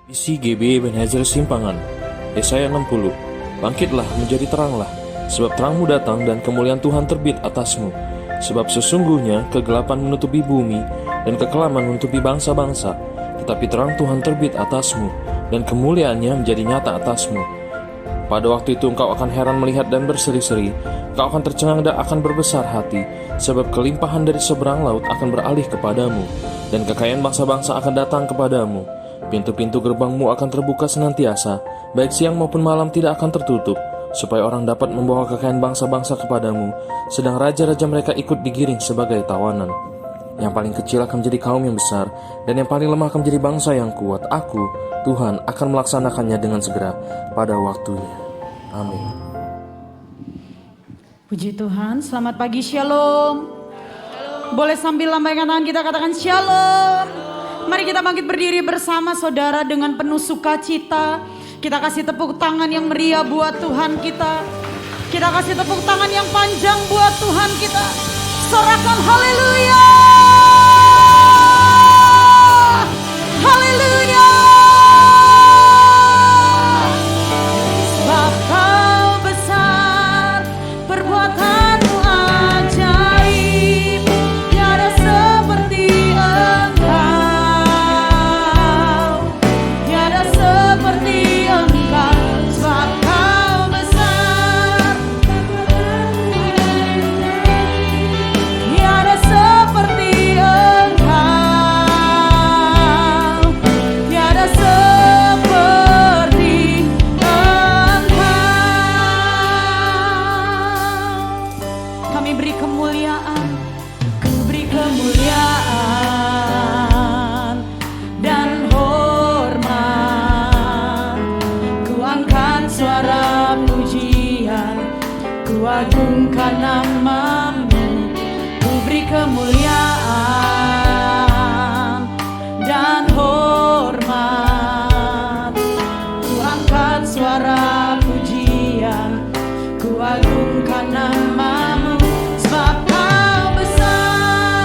Isi GB Ebenezer Simpangan, Yesaya 60. Bangkitlah, menjadi teranglah, sebab terangmu datang dan kemuliaan Tuhan terbit atasmu. Sebab sesungguhnya kegelapan menutupi bumi dan kekelaman menutupi bangsa-bangsa, tetapi terang Tuhan terbit atasmu dan kemuliaannya menjadi nyata atasmu. Pada waktu itu engkau akan heran melihat dan berseri-seri, engkau akan tercengang dan akan berbesar hati, sebab kelimpahan dari seberang laut akan beralih kepadamu, dan kekayaan bangsa-bangsa akan datang kepadamu. Pintu-pintu gerbangmu akan terbuka senantiasa, baik siang maupun malam tidak akan tertutup, supaya orang dapat membawa kekayaan bangsa-bangsa kepadamu, sedang raja-raja mereka ikut digiring sebagai tawanan. Yang paling kecil akan menjadi kaum yang besar, dan yang paling lemah akan menjadi bangsa yang kuat. Aku, Tuhan, akan melaksanakannya dengan segera pada waktunya. Amin. Puji Tuhan, selamat pagi, shalom. Boleh sambil lambaikan tangan kita katakan shalom. Mari kita bangkit berdiri bersama saudara dengan penuh sukacita. Kita kasih tepuk tangan yang meriah buat Tuhan kita. Kita kasih tepuk tangan yang panjang buat Tuhan kita. Sorakan haleluya. Haleluya. Sebab kau besar, perbuatanmu ajaib, tiada seperti engkau, tiada seperti engkau. Sebab kau besar, tiada seperti engkau, tiada seperti engkau. Kami beri kemuliaan, ku beri kemuliaan dan hormat. Ku angkat suara pujian, ku agungkan namamu. Ku beri kemuliaan dan hormat. Ku angkat suara pujian, ku agungkan namamu. Sebab kau besar,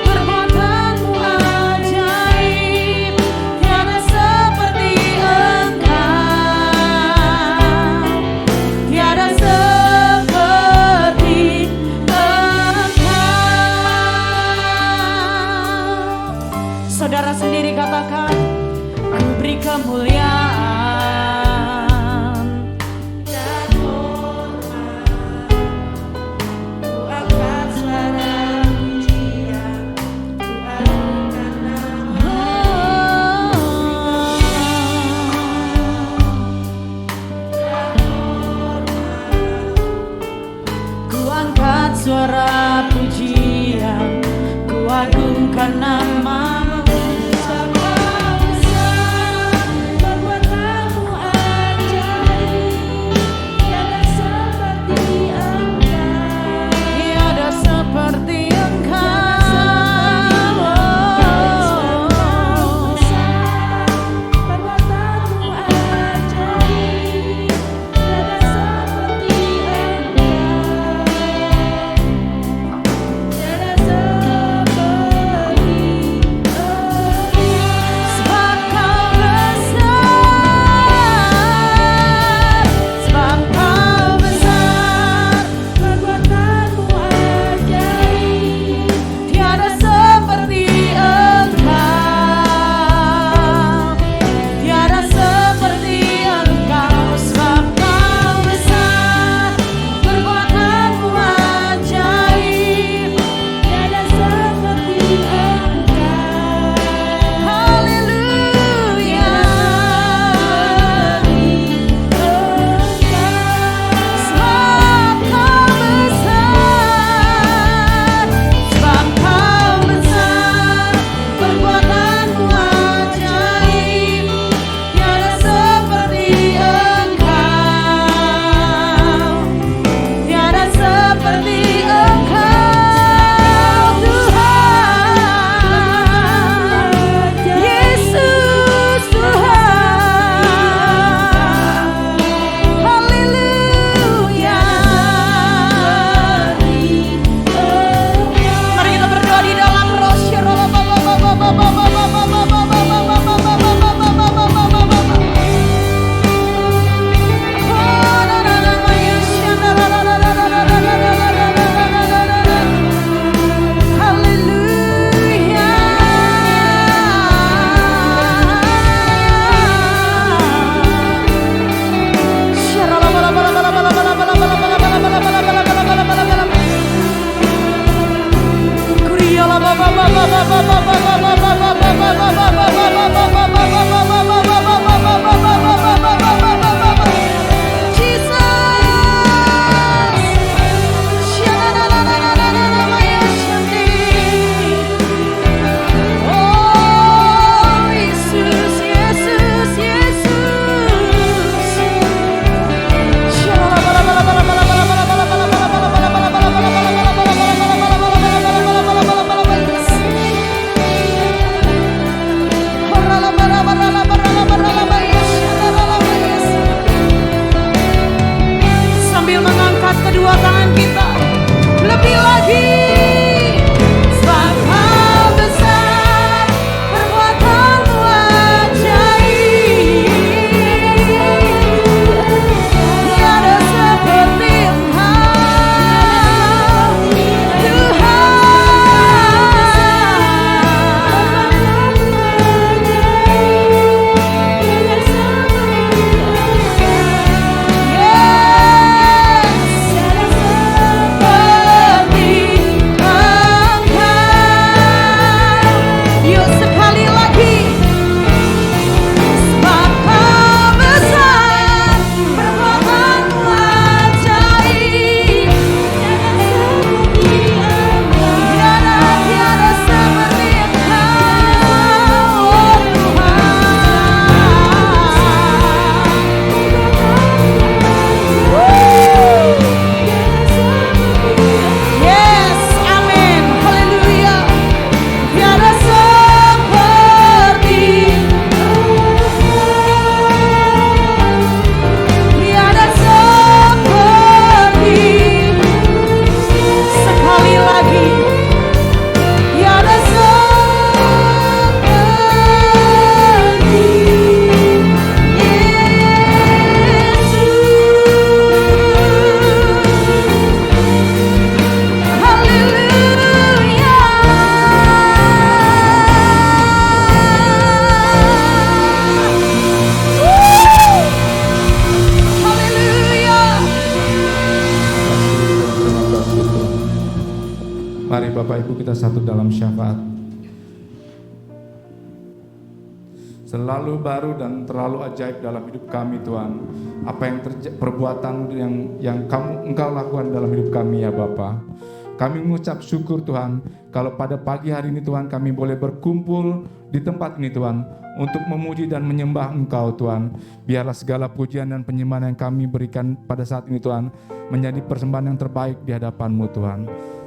perbuatanmu ajaib, tiada seperti engkau, tiada seperti engkau. Saudara sendiri katakan, ku beri kemuliaan dan hormat. Ku angkat suara pujian, ku agungkan namamu. Ku angkat suara pujian, ku agungkan namamu. Sebab kau besar, Bapak Ibu kita satu dalam syafaat. Selalu baru dan terlalu ajaib dalam hidup kami Tuhan. Apa yang perbuatan yang Engkau lakukan dalam hidup kami ya Bapa. Kami mengucap syukur Tuhan, kalau pada pagi hari ini Tuhan kami boleh berkumpul di tempat ini Tuhan, untuk memuji dan menyembah Engkau Tuhan. Biarlah segala pujian dan penyembahan yang kami berikan pada saat ini Tuhan, menjadi persembahan yang terbaik di hadapan-Mu Tuhan.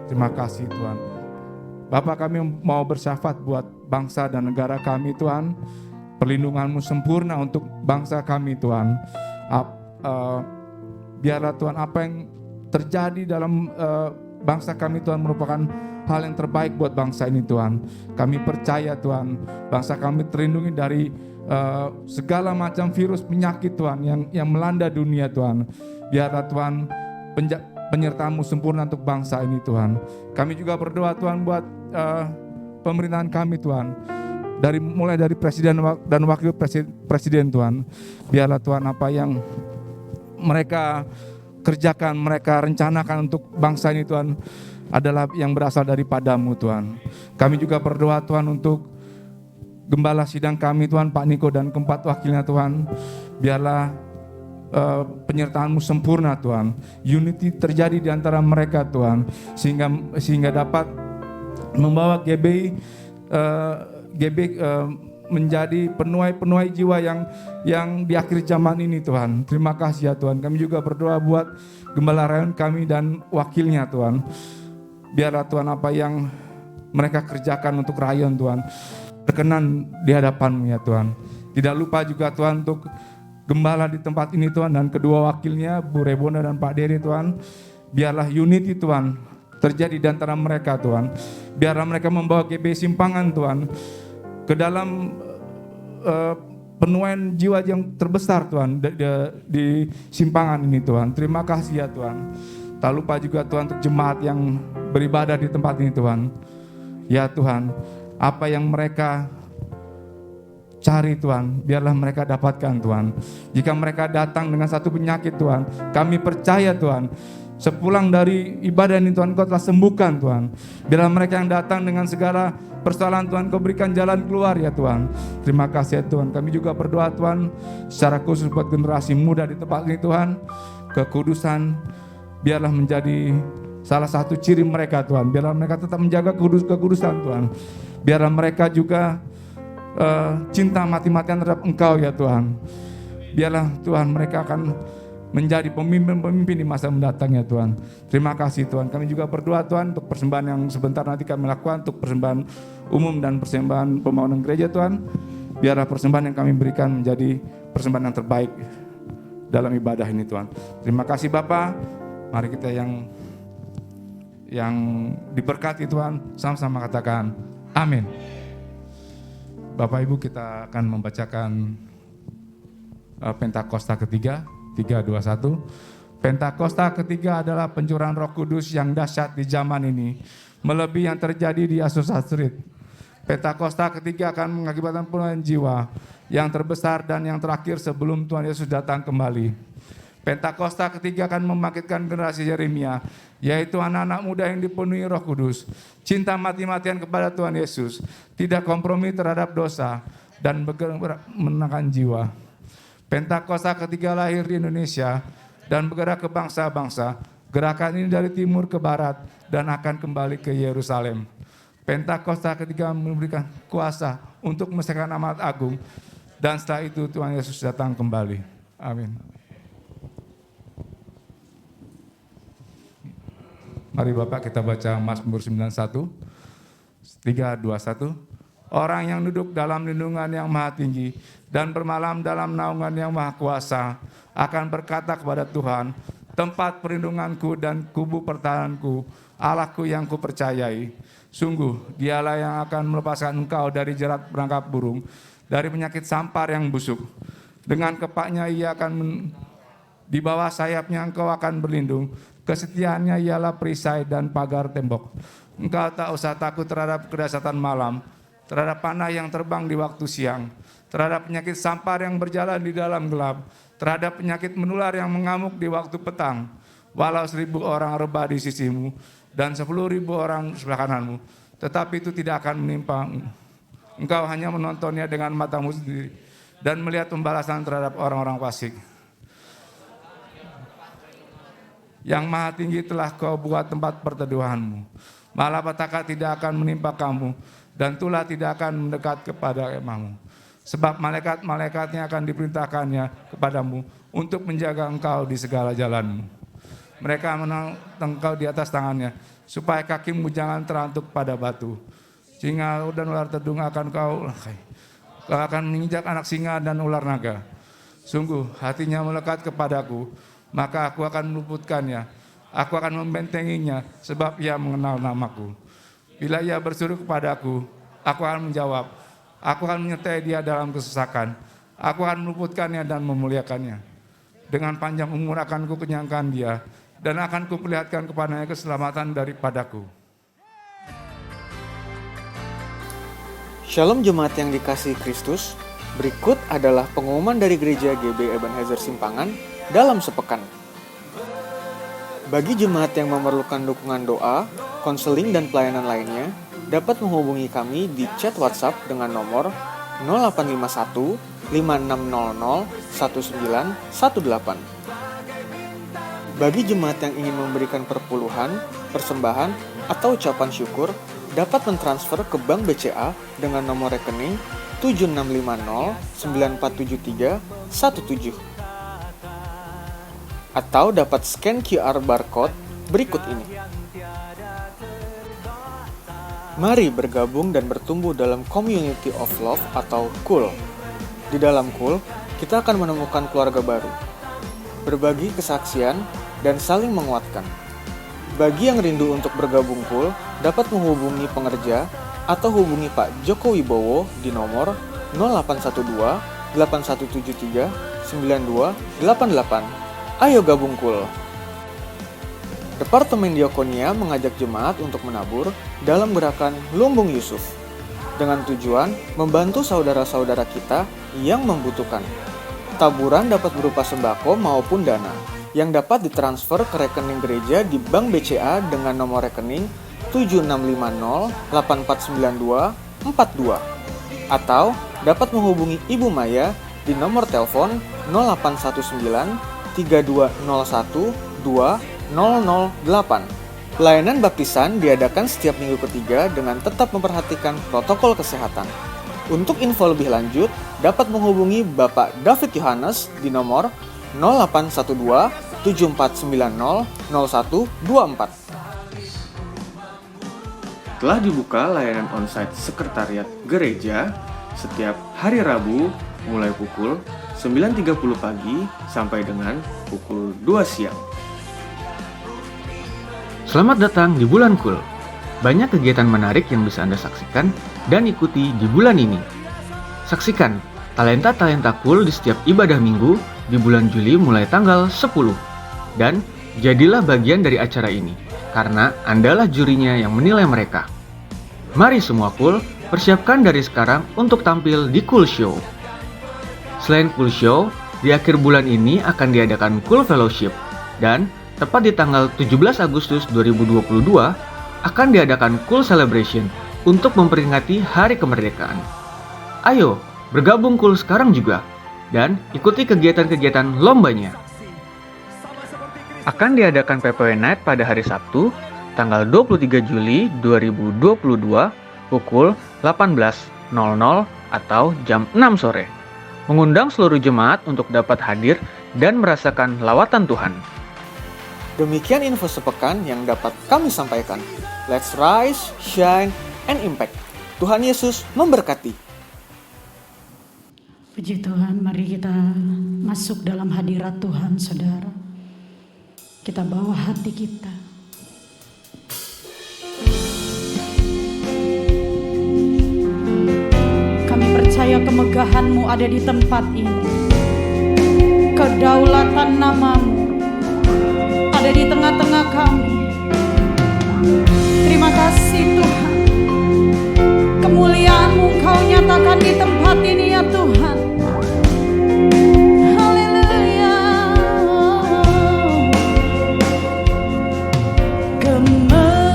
Terima kasih Tuhan. Bapak, kami mau bersyafaat buat bangsa dan negara kami Tuhan. Perlindungan-Mu sempurna untuk bangsa kami Tuhan. Biarlah Tuhan apa yang terjadi dalam bangsa kami Tuhan merupakan hal yang terbaik buat bangsa ini Tuhan. Kami percaya Tuhan, bangsa kami terlindungi dari segala macam virus penyakit Tuhan yang melanda dunia Tuhan. Biarlah Tuhan penyertaan-Mu sempurna untuk bangsa ini Tuhan. Kami juga berdoa Tuhan buat pemerintahan kami Tuhan. Mulai dari presiden dan wakil presiden Tuhan. Biarlah Tuhan apa yang mereka kerjakan, mereka rencanakan untuk bangsa ini Tuhan, adalah yang berasal daripada-Mu Tuhan. Kami juga berdoa Tuhan untuk gembala sidang kami Tuhan, Pak Niko dan keempat wakilnya Tuhan. Biarlah penyertaan-Mu sempurna Tuhan. Unity terjadi di antara mereka Tuhan, sehingga dapat membawa GBI menjadi penuai jiwa yang di akhir zaman ini Tuhan. Terima kasih ya Tuhan. Kami juga berdoa buat gembala rayon kami dan wakilnya Tuhan. Biarlah Tuhan apa yang mereka kerjakan untuk rayon Tuhan berkenan di hadapan-Mu ya Tuhan. Tidak lupa juga Tuhan untuk gembala di tempat ini Tuhan dan kedua wakilnya Bu Rebona dan Pak Dery Tuhan. Biarlah unity Tuhan terjadi di antara mereka Tuhan. Biarlah mereka membawa GB Simpangan Tuhan ke dalam penuaian jiwa yang terbesar Tuhan di Simpangan ini Tuhan. Terima kasih ya Tuhan. Tak lupa juga Tuhan untuk jemaat yang beribadah di tempat ini Tuhan. Ya Tuhan, apa yang mereka cari Tuhan, biarlah mereka dapatkan Tuhan. Jika mereka datang dengan satu penyakit Tuhan, kami percaya Tuhan, sepulang dari ibadah ini Tuhan, Kau telah sembuhkan Tuhan. Biarlah mereka yang datang dengan segala persoalan Tuhan, Kau berikan jalan keluar ya Tuhan. Terima kasih ya Tuhan. Kami juga berdoa Tuhan secara khusus buat generasi muda di tempat ini Tuhan. Kekudusan biarlah menjadi salah satu ciri mereka Tuhan. Biarlah mereka tetap menjaga kekudusan Tuhan. Biarlah mereka juga cinta mati-matian terhadap Engkau ya Tuhan. Biarlah Tuhan mereka akan menjadi pemimpin-pemimpin di masa mendatang ya Tuhan. Terima kasih Tuhan. Kami juga berdoa Tuhan untuk persembahan yang sebentar nanti kami lakukan, untuk persembahan umum dan persembahan pembangunan gereja Tuhan. Biarlah persembahan yang kami berikan menjadi persembahan yang terbaik dalam ibadah ini Tuhan. Terima kasih Bapa. Mari kita yang diberkati Tuhan sama-sama katakan amin. Bapak Ibu, kita akan membacakan Pentakosta ketiga, 321. Pentakosta ketiga adalah pencurahan Roh Kudus yang dahsyat di zaman ini, melebihi yang terjadi di Azusa Street. Pentakosta ketiga akan mengakibatkan penuaian jiwa yang terbesar dan yang terakhir sebelum Tuhan Yesus datang kembali. Pentakosta ketiga akan membangkitkan generasi Yeremia, yaitu anak-anak muda yang dipenuhi Roh Kudus, cinta mati-matian kepada Tuhan Yesus, tidak kompromi terhadap dosa, dan bergerak menangkan jiwa. Pentakosta ketiga lahir di Indonesia dan bergerak ke bangsa-bangsa. Gerakan ini dari timur ke barat dan akan kembali ke Yerusalem. Pentakosta ketiga memberikan kuasa untuk menyelesaikan amanat agung, dan setelah itu Tuhan Yesus datang kembali. Amin. Mari Bapak kita baca Mazmur 91, 321. Orang yang duduk dalam lindungan yang maha tinggi dan bermalam dalam naungan yang maha kuasa akan berkata kepada Tuhan, tempat perlindunganku dan kubu pertahananku, Allahku yang kupercayai. Sungguh dialah yang akan melepaskan engkau dari jerat perangkap burung, dari penyakit sampar yang busuk. Dengan kepaknya ia akan di bawah sayapnya engkau akan berlindung. Kesetiaannya ialah perisai dan pagar tembok. Engkau tak usah takut terhadap kedahsyatan malam, terhadap panah yang terbang di waktu siang, terhadap penyakit sampar yang berjalan di dalam gelap, terhadap penyakit menular yang mengamuk di waktu petang. Walau 1000 orang rebah di sisimu, dan 10.000 orang sebelah kananmu. Tetapi itu tidak akan menimpa engkau, hanya menontonnya dengan matamu sendiri dan melihat pembalasan terhadap orang-orang fasik. Yang Maha Tinggi telah kau buat tempat perteduhanmu. Malapetaka tidak akan menimpa kamu dan tulah tidak akan mendekat kepada kemahmu. Sebab malaikat-malaikatnya akan diperintahkannya kepadamu untuk menjaga engkau di segala jalanmu. Mereka menang engkau di atas tangannya, supaya kakimu jangan terantuk pada batu. Singa dan ular tedung akan kau akan menginjak anak singa dan ular naga. Sungguh hatinya melekat kepadaku, maka aku akan meluputkannya. Aku akan membentenginya, sebab ia mengenal namaku. Bila ia berseru kepadaku, aku akan menjawab. Aku akan menyertai dia dalam kesesakan. Aku akan meluputkannya dan memuliakannya. Dengan panjang umur akan kukenyangkan dia, dan akan kuperlihatkan kepadanya keselamatan daripadaku. Shalom jemaat yang dikasihi Kristus. Berikut adalah pengumuman dari Gereja GB Ebenezer Simpangan dalam sepekan. Bagi jemaat yang memerlukan dukungan doa, konseling, dan pelayanan lainnya, dapat menghubungi kami di chat WhatsApp dengan nomor 0851 5600 1918. Bagi jemaat yang ingin memberikan perpuluhan, persembahan, atau ucapan syukur, dapat mentransfer ke Bank BCA dengan nomor rekening 7650 9473 17. Atau dapat scan QR barcode berikut ini. Mari bergabung dan bertumbuh dalam Community of Love atau KUL. Di dalam KUL, kita akan menemukan keluarga baru, berbagi kesaksian, dan saling menguatkan. Bagi yang rindu untuk bergabung KUL, dapat menghubungi pengerja atau hubungi Pak Joko Wibowo di nomor 0812 8173 9288. Ayo gabung KUL. Departemen Diakonia mengajak jemaat untuk menabur dalam gerakan Lumbung Yusuf dengan tujuan membantu saudara-saudara kita yang membutuhkan. Taburan dapat berupa sembako maupun dana yang dapat ditransfer ke rekening gereja di Bank BCA dengan nomor rekening 7650 8492 42 atau dapat menghubungi Ibu Maya di nomor telepon 0819 3201 2008. Pelayanan baptisan diadakan setiap minggu ketiga dengan tetap memperhatikan protokol kesehatan. Untuk info lebih lanjut, dapat menghubungi Bapak David Yohanes di nomor 0812 7490 0124. Telah dibuka layanan onsite sekretariat gereja setiap hari Rabu mulai pukul 9.30 pagi sampai dengan pukul 2 siang. Selamat datang di bulan KUL. Banyak kegiatan menarik yang bisa Anda saksikan dan ikuti di bulan ini. Saksikan talenta-talenta KUL di setiap ibadah minggu di bulan Juli mulai tanggal 10. Dan jadilah bagian dari acara ini, karena Andalah jurinya yang menilai mereka. Mari semua KUL, persiapkan dari sekarang untuk tampil di KUL Show. Selain KUL Show, di akhir bulan ini akan diadakan KUL Fellowship, dan tepat di tanggal 17 Agustus 2022 akan diadakan KUL Celebration untuk memperingati Hari Kemerdekaan. Ayo, bergabung KUL sekarang juga dan ikuti kegiatan-kegiatan lombanya. Akan diadakan PPW Night pada hari Sabtu, tanggal 23 Juli 2022 pukul 18.00 atau jam 6 sore. Mengundang seluruh jemaat untuk dapat hadir dan merasakan lawatan Tuhan. Demikian info sepekan yang dapat kami sampaikan. Let's rise, shine, and impact. Tuhan Yesus memberkati. Puji Tuhan, mari kita masuk dalam hadirat Tuhan, saudara. Kita bawa hati kita. Kami percaya kemegahan-Mu ada di tempat ini. Kedaulatan nama-Mu ada di tengah-tengah kami. Terima kasih Tuhan. Kemuliaan-Mu Engkau nyatakan di tempat ini ya Tuhan. Haleluya. Kemegahan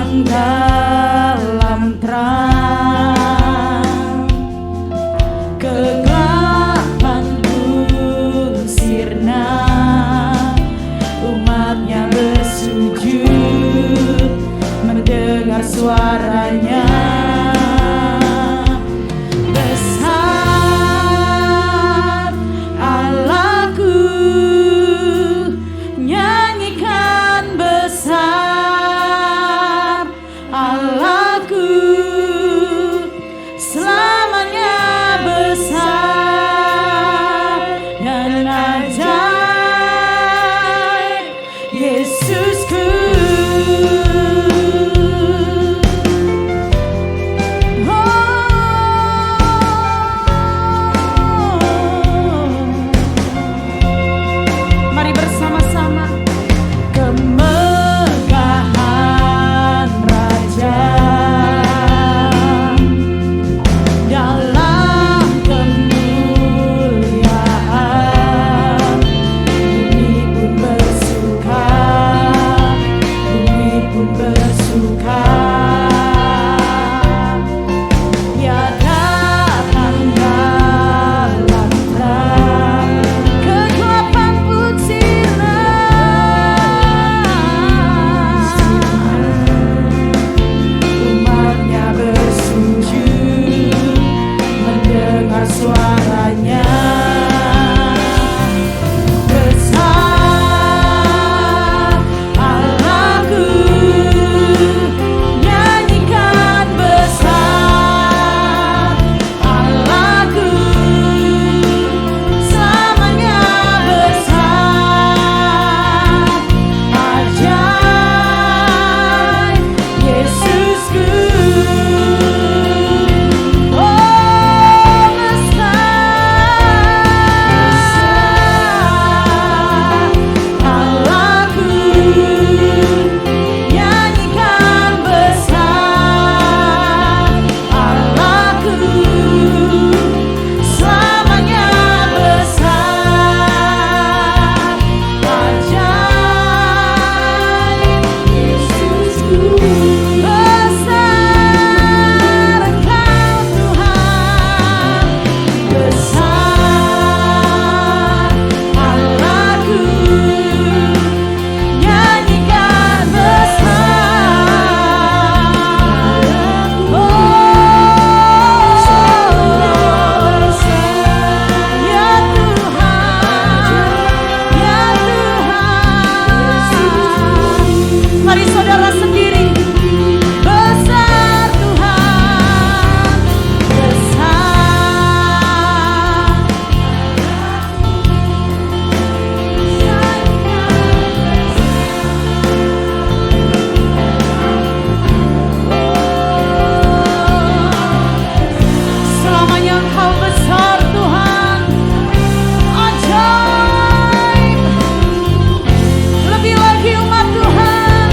datang dalam terang, kegelapan pun sirna, umatnya bersujud mendengar suaranya. Besar Allahku, nyanyikan besar Allahku, selamanya besar dan ajaib Yesusku. Mari bersama-sama. Kemegahan Raja dalam kemuliaan, bumi pun bersuka, bumi pun bersuka. Dia datang dalam terang, kegelapan pun sirna, umatnya bersujud mendengar suaranya. Besar Allahku, nyanyikan besar Allahku, selamanya besar, ajaib Yesusku. Oh, besar Allahku, nyanyikan besar Allahku, selamanya besar, ajaib Yesusku. Besar Engkau Tuhan, besar Allahku, nyanyikan besar. Oh, ya Tuhan, ya Tuhan. Mari saudara sendiri. Besar Tuhan, besar. Selamanya Engkau besar Tuhan, ajaib. Lebih lagi umat Tuhan,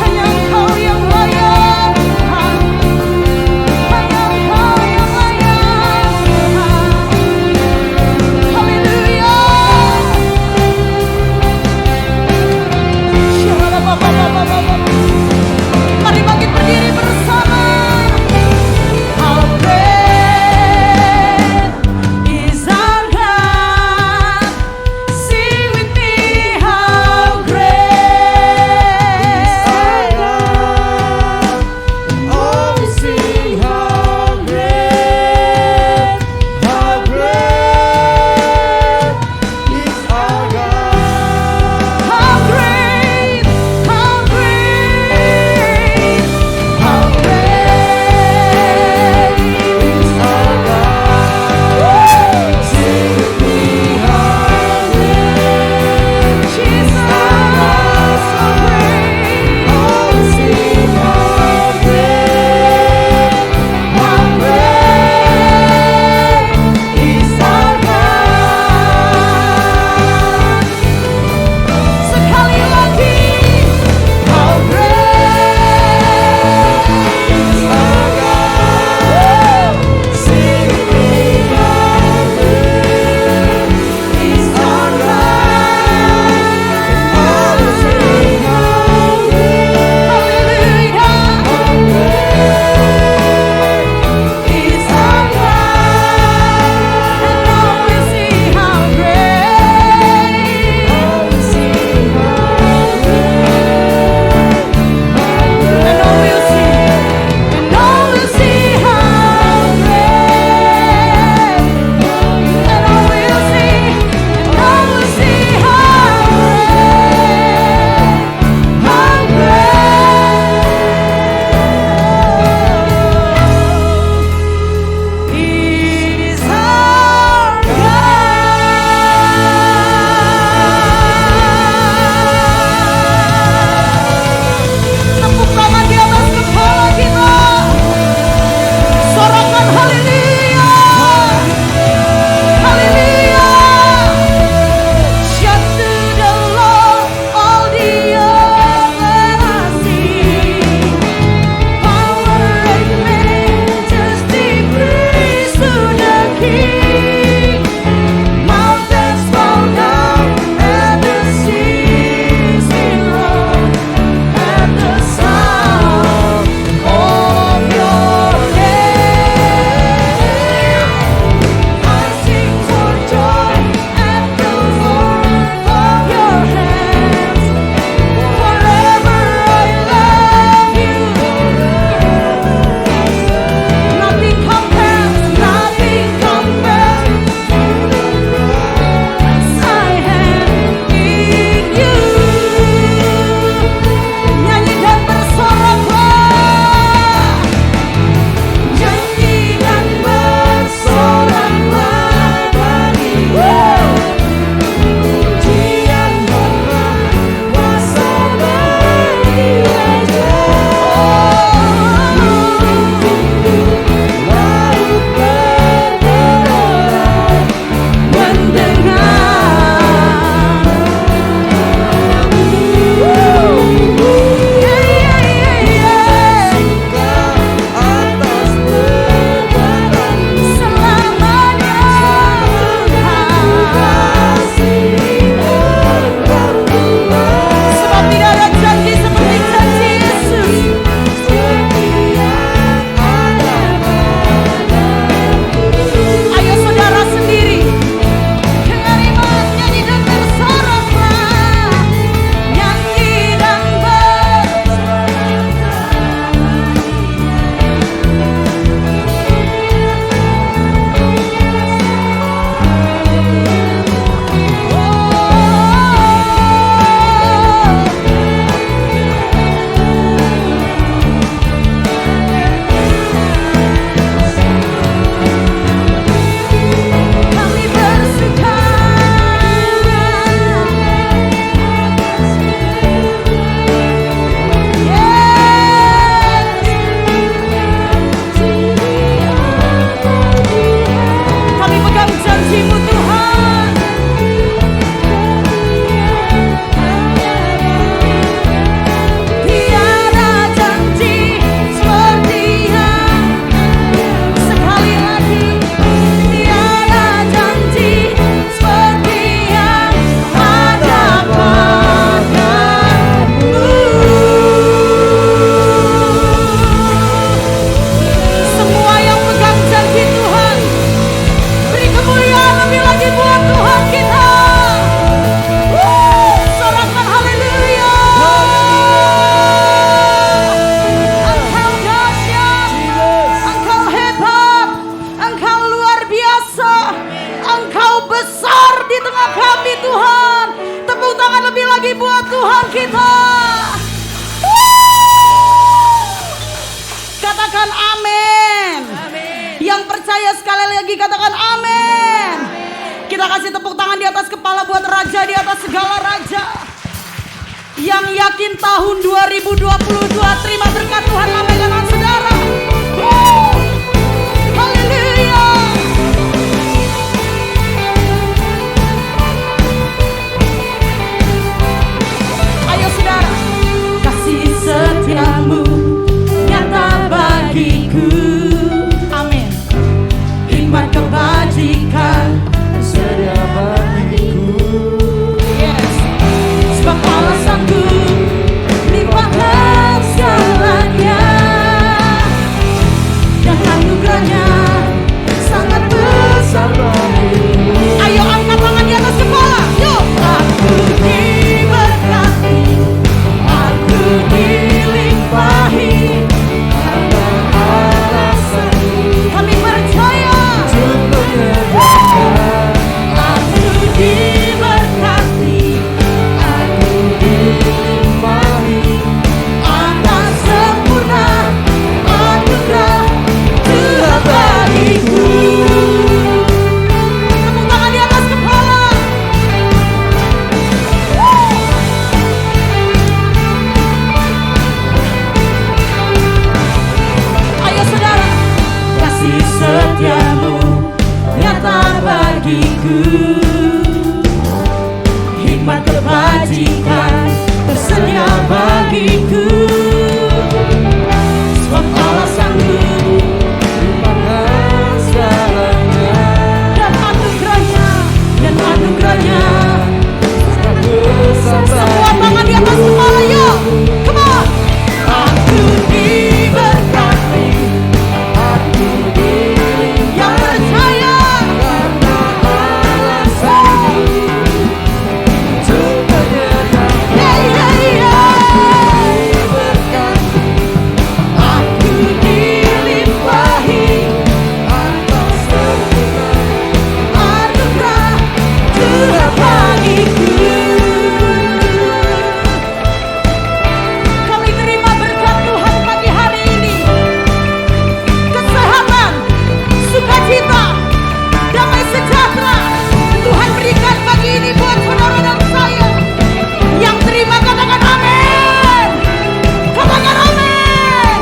Hanya Engkau yang layak, hanya Engkau yang layak. Haleluya. Mari bangkit berdiri bersama. How great is our God. percaya sekali lagi katakan amin. Kita kasih tepuk tangan di atas kepala buat raja di atas segala raja. Yang yakin tahun 2022 terima berkat Tuhan, lambaikan tangan saudara. Haleluya. Ayo saudara, kasih setiamu nyata bagiku. Amin. Hikmat kebajikan sedia bagiku. Yes. Sebab Allah sanggup limpahkan segalanya, dan anugerahnya sangat besar bagiku. Ayo angkat tangan di atas kepala. Yuk. Aku diberkati, aku dilimpahi. Kami percaya. Aku diberkati, aku dilimpahi atas sempurna anugerah Tuhan bagiku. Tepuk tangan di atas kepala. Ayo saudara, kasih setiamu nyata bagiku. Hikmat kebajikan tersedia bagiku. Sebab Allah sanggup limpahkan segalanya, dan anugerahnya sangat besar. Semua tangan di atas kepala, yuk. Come on. Aku diberkati, aku dilimpahi. Yang percaya karena Allah sanggup untuk menyertakan. Aku dilimpahi atas sempurna anugerah Tuhan bagiku. Kami terima berkat Tuhan pagi hari ini. Kesehatan, sukacita, damai sejahtera Tuhan berikan pagi ini buat saudara dan saya. Yang terima katakan amin. Katakan amin.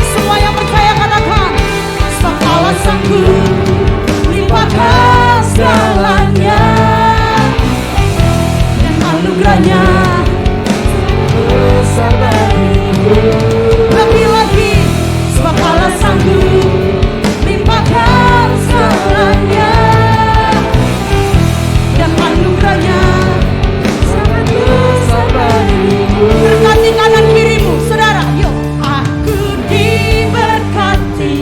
Semua yang percaya katakan, sebab Allah sanggup limpahkan segalanya, dan anugerahnya besar bagiku. Lebih lagi, sebab Allah sanggup limpahkan segalanya, dan anugerahnya sangat besar bagiku. Berkati kanan kirimu, saudara. Yuk. Aku diberkati,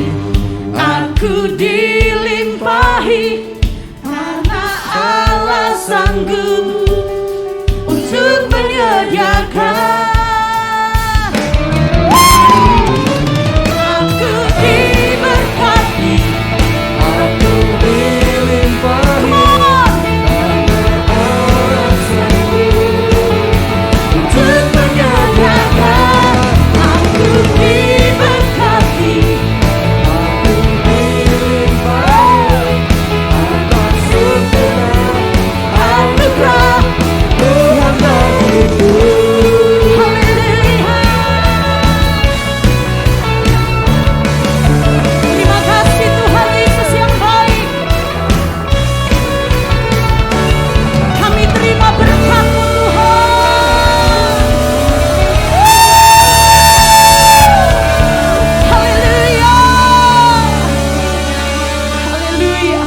aku dilimpahi, karena Allah sanggup untuk menyediakan. Aku diberkati, aku dilimpahi. Come on. Untuk menyediakan. Aku diberkati, aku dilimpahi atas sempurna anugerah Tuhan bagiku. Haleluya. Terima kasih Tuhan Yesus yang baik. Kami terima berkat-Mu Tuhan. Haleluya. Haleluya.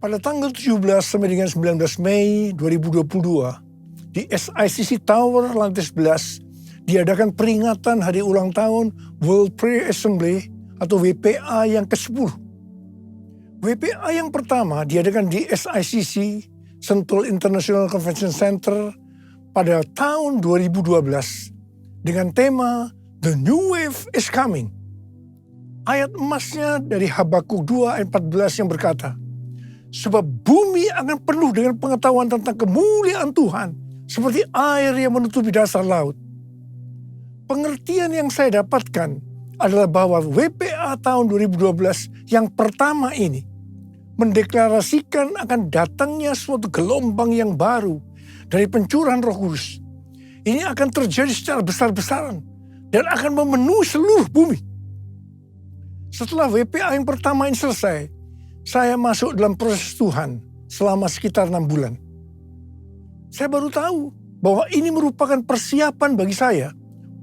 Pada tanggal 17 sampai dengan 19 Mei 2022 di SICC Tower lantai 11 diadakan peringatan hari ulang tahun World Prayer Assembly atau WPA yang ke-10. WPA yang pertama diadakan di SICC Sentul International Convention Center pada tahun 2012 dengan tema The New Wave is Coming. Ayat emasnya dari Habakuk 2 ayat 14 yang berkata, Sebab bumi akan penuh dengan pengetahuan tentang kemuliaan Tuhan, seperti air yang menutupi dasar laut. Pengertian yang saya dapatkan adalah bahwa WPA tahun 2012 yang pertama ini mendeklarasikan akan datangnya suatu gelombang yang baru dari pencurahan Roh Kudus. Ini akan terjadi secara besar-besaran dan akan memenuhi seluruh bumi. Setelah WPA yang pertama ini selesai, saya masuk dalam proses Tuhan selama sekitar 6 bulan. Saya baru tahu bahwa ini merupakan persiapan bagi saya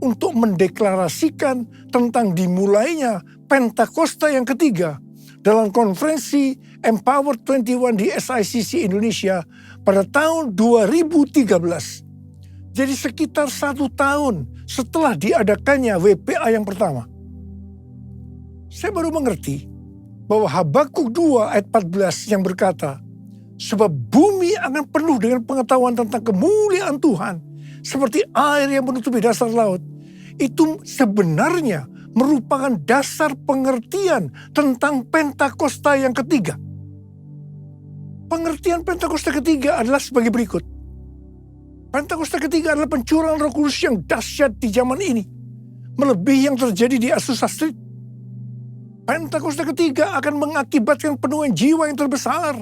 untuk mendeklarasikan tentang dimulainya Pentakosta yang ketiga dalam konferensi Empower 21 di SICC Indonesia pada tahun 2013. Jadi sekitar 1 tahun setelah diadakannya WPA yang pertama. Saya baru mengerti bahwa Habakuk 2 ayat 14 yang berkata, sebab bumi akan penuh dengan pengetahuan tentang kemuliaan Tuhan, seperti air yang menutupi dasar laut. Itu sebenarnya merupakan dasar pengertian tentang Pentakosta yang ketiga. Pengertian Pentakosta ketiga adalah sebagai berikut. Pentakosta ketiga adalah pencurahan Roh Kudus yang dahsyat di zaman ini, melebihi yang terjadi di Azusa Street. Pentakosta ketiga akan mengakibatkan penuhan jiwa yang terbesar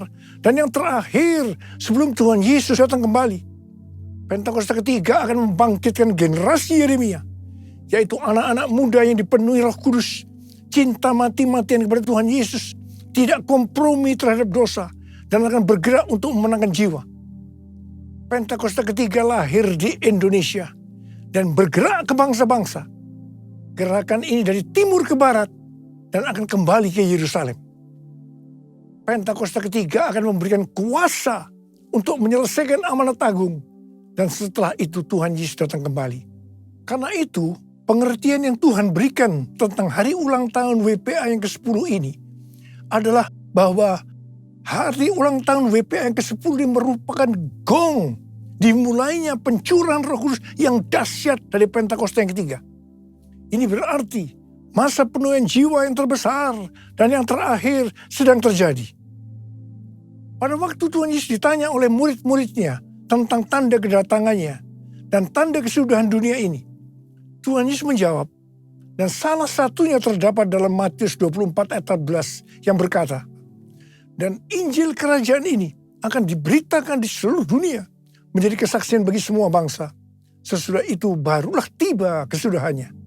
dan yang terakhir sebelum Tuhan Yesus datang kembali. Pentakosta ketiga akan membangkitkan generasi Yeremia, yaitu anak-anak muda yang dipenuhi Roh Kudus, cinta mati-matian kepada Tuhan Yesus, tidak kompromi terhadap dosa, dan akan bergerak untuk memenangkan jiwa. Pentakosta ketiga lahir di Indonesia dan bergerak ke bangsa-bangsa. Gerakan ini dari timur ke barat dan akan kembali ke Yerusalem. Pentakosta ketiga akan memberikan kuasa untuk menyelesaikan amanat agung, dan setelah itu Tuhan Yesus datang kembali. Karena itu, pengertian yang Tuhan berikan tentang hari ulang tahun WPA yang ke-10 ini adalah bahwa hari ulang tahun WPA yang ke-10 ini merupakan gong dimulainya pencurahan Roh Kudus yang dahsyat dari Pentakosta yang ketiga. Ini berarti masa penuhan jiwa yang terbesar dan yang terakhir sedang terjadi. Pada waktu Tuhan Yesus ditanya oleh murid-muridnya tentang tanda kedatangannya dan tanda kesudahan dunia ini, Tuhan Yesus menjawab, dan salah satunya terdapat dalam Matius 24 ayat 14 yang berkata, dan Injil kerajaan ini akan diberitakan di seluruh dunia menjadi kesaksian bagi semua bangsa. Sesudah itu barulah tiba kesudahannya.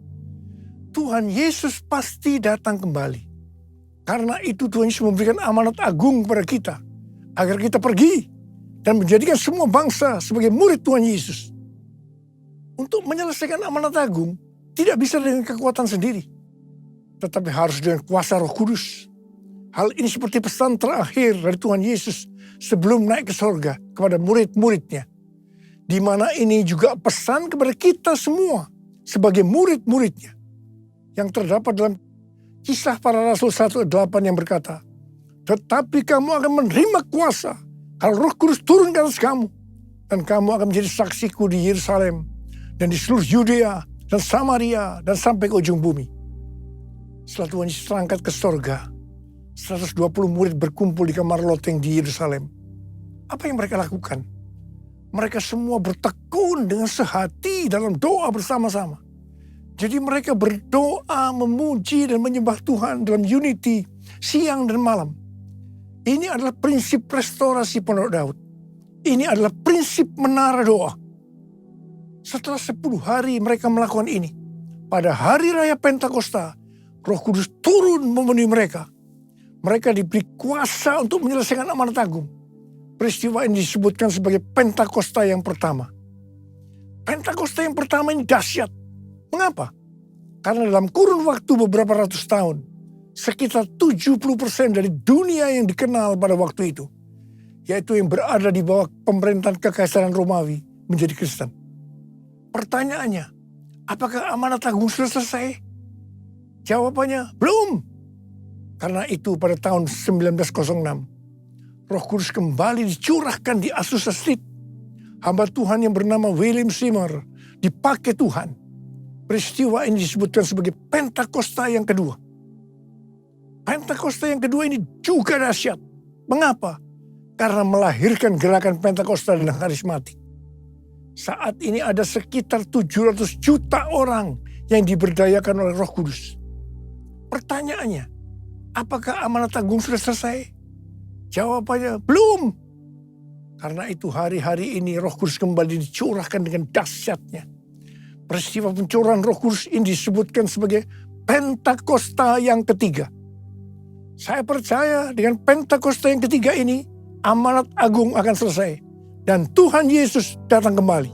Tuhan Yesus pasti datang kembali. Karena itu Tuhan Yesus memberikan amanat agung kepada kita, agar kita pergi dan menjadikan semua bangsa sebagai murid Tuhan Yesus. Untuk menyelesaikan amanat agung tidak bisa dengan kekuatan sendiri, tetapi harus dengan kuasa Roh Kudus. Hal ini seperti pesan terakhir dari Tuhan Yesus sebelum naik ke sorga kepada murid-muridnya. Di mana ini juga pesan kepada kita semua sebagai murid-muridnya. Yang terdapat dalam Kisah Para Rasul 1:8 yang berkata, tetapi kamu akan menerima kuasa kalau Roh Kudus turun ke atas kamu, dan kamu akan menjadi saksiku di Yerusalem dan di seluruh Yudea dan Samaria dan sampai ke ujung bumi. Setelah Tuhan Yesus terangkat ke sorga, 120 murid berkumpul di kamar loteng di Yerusalem. Apa yang mereka lakukan? Mereka semua bertekun dengan sehati dalam doa bersama-sama. Jadi mereka berdoa, memuji dan menyembah Tuhan dalam unity siang dan malam. Ini adalah prinsip restorasi Pondok Daud. Ini adalah prinsip menara doa. Setelah 10 hari mereka melakukan ini, pada hari raya Pentakosta, Roh Kudus turun memenuhi mereka. Mereka diberi kuasa untuk menyelesaikan amanat agung. Peristiwa ini disebutkan sebagai Pentakosta yang pertama. Pentakosta yang pertama ini dahsyat. Mengapa? Karena dalam kurun waktu beberapa ratus tahun, sekitar 70% dari dunia yang dikenal pada waktu itu, yaitu yang berada di bawah pemerintahan Kekaisaran Romawi, menjadi Kristen. Pertanyaannya, apakah amanat agung sudah selesai? Jawabannya, belum. Karena itu pada tahun 1906, Roh Kudus kembali dicurahkan di Azusa Street. Hamba Tuhan yang bernama William Seymour dipakai Tuhan. Peristiwa ini disebutkan sebagai Pentakosta yang kedua. Pentakosta yang kedua ini juga dahsyat. Mengapa? karena melahirkan gerakan Pentakosta dan karismatik. Saat ini ada sekitar 700 juta orang yang diberdayakan oleh Roh Kudus. Pertanyaannya, apakah amanat agung sudah selesai? Jawabannya, belum. Karena itu hari-hari ini Roh Kudus kembali dicurahkan dengan dahsyatnya. Peristiwa pencurahan Roh Kudus ini disebutkan sebagai Pentakosta yang ketiga. Saya percaya dengan Pentakosta yang ketiga ini, amanat agung akan selesai. Dan Tuhan Yesus datang kembali.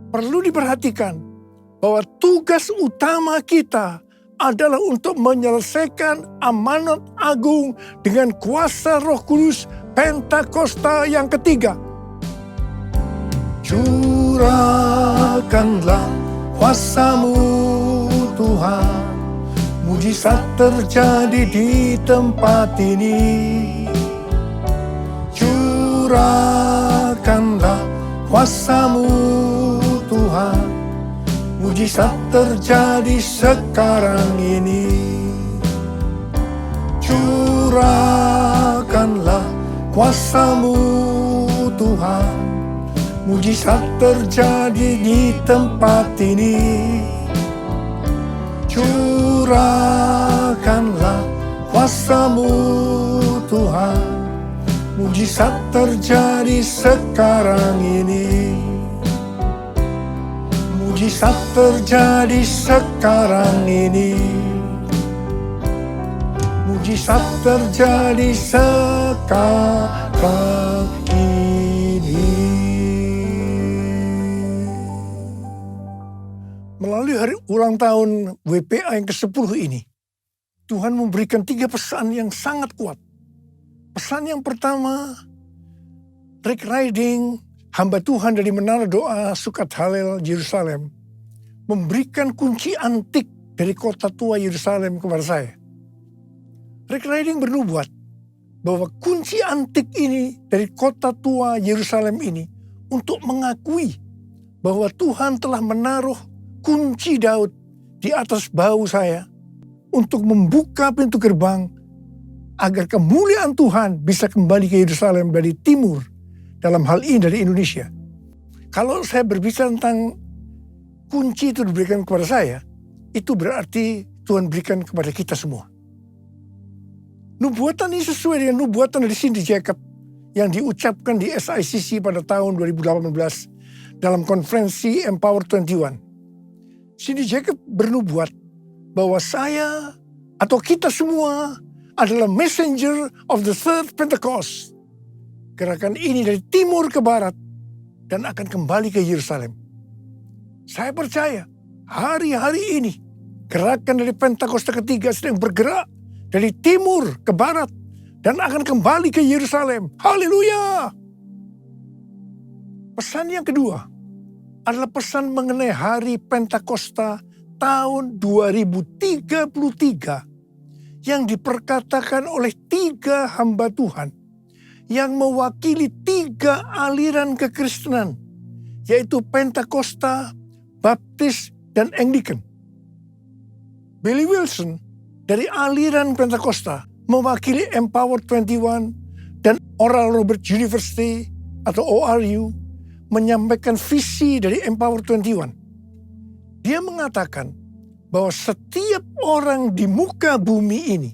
Perlu diperhatikan bahwa tugas utama kita adalah untuk menyelesaikan amanat agung dengan kuasa Roh Kudus Pentakosta yang ketiga. Curahkanlah kuasa-Mu Tuhan, mujizat terjadi di tempat ini. Curahkanlah kuasa-Mu Tuhan, mujizat terjadi sekarang ini. Curahkanlah kuasa-Mu Tuhan, mujizat terjadi di tempat ini. Curahkanlah kuasa-Mu Tuhan, mujizat terjadi sekarang ini. Mujizat terjadi sekarang ini. Mujizat terjadi sekarang ini. Melalui hari ulang tahun WPA yang ke-10 ini, Tuhan memberikan 3 pesan yang sangat kuat. Pesan yang pertama, Rick Riding, hamba Tuhan dari Menara Doa Sukat Halel Yerusalem, memberikan kunci antik dari kota tua Yerusalem kepada saya. Rick Riding bernubuat bahwa kunci antik ini dari kota tua Yerusalem ini untuk mengakui bahwa Tuhan telah menaruh kunci Daud di atas bahu saya untuk membuka pintu gerbang agar kemuliaan Tuhan bisa kembali ke Yerusalem dari timur, dalam hal ini dari Indonesia. Kalau saya berbicara tentang kunci itu diberikan kepada saya, itu berarti Tuhan berikan kepada kita semua. Nubuatan ini sesuai dengan nubuatan dari Cindy Jacob yang diucapkan di SICC pada tahun 2018 dalam konferensi Empower 21. Cindy Jacob bernubuat bahwa saya atau kita semua adalah messenger of the third Pentecost. Gerakan ini dari timur ke barat dan akan kembali ke Yerusalem. Saya percaya hari-hari ini gerakan dari Pentakosta ketiga sedang bergerak dari timur ke barat dan akan kembali ke Yerusalem. Haleluya! Pesan yang kedua adalah pesan mengenai hari Pentakosta tahun 2033 yang diperkatakan oleh 3 hamba Tuhan yang mewakili 3 aliran kekristenan, yaitu Pentakosta, Baptis, dan Anglican. Billy Wilson dari aliran Pentakosta mewakili Empower 21 dan Oral Roberts University atau ORU menyampaikan visi dari Empower 21. Dia mengatakan bahwa setiap orang di muka bumi ini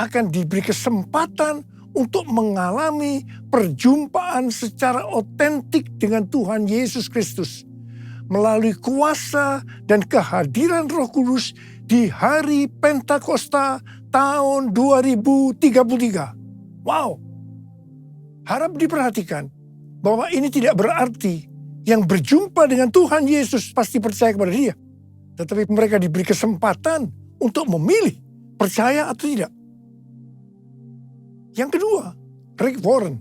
akan diberi kesempatan untuk mengalami perjumpaan secara otentik dengan Tuhan Yesus Kristus melalui kuasa dan kehadiran Roh Kudus di hari Pentakosta tahun 2033. Wow! Harap diperhatikan bahwa ini tidak berarti yang berjumpa dengan Tuhan Yesus pasti percaya kepada Dia. Tetapi mereka diberi kesempatan untuk memilih percaya atau tidak. Yang kedua, Rick Warren,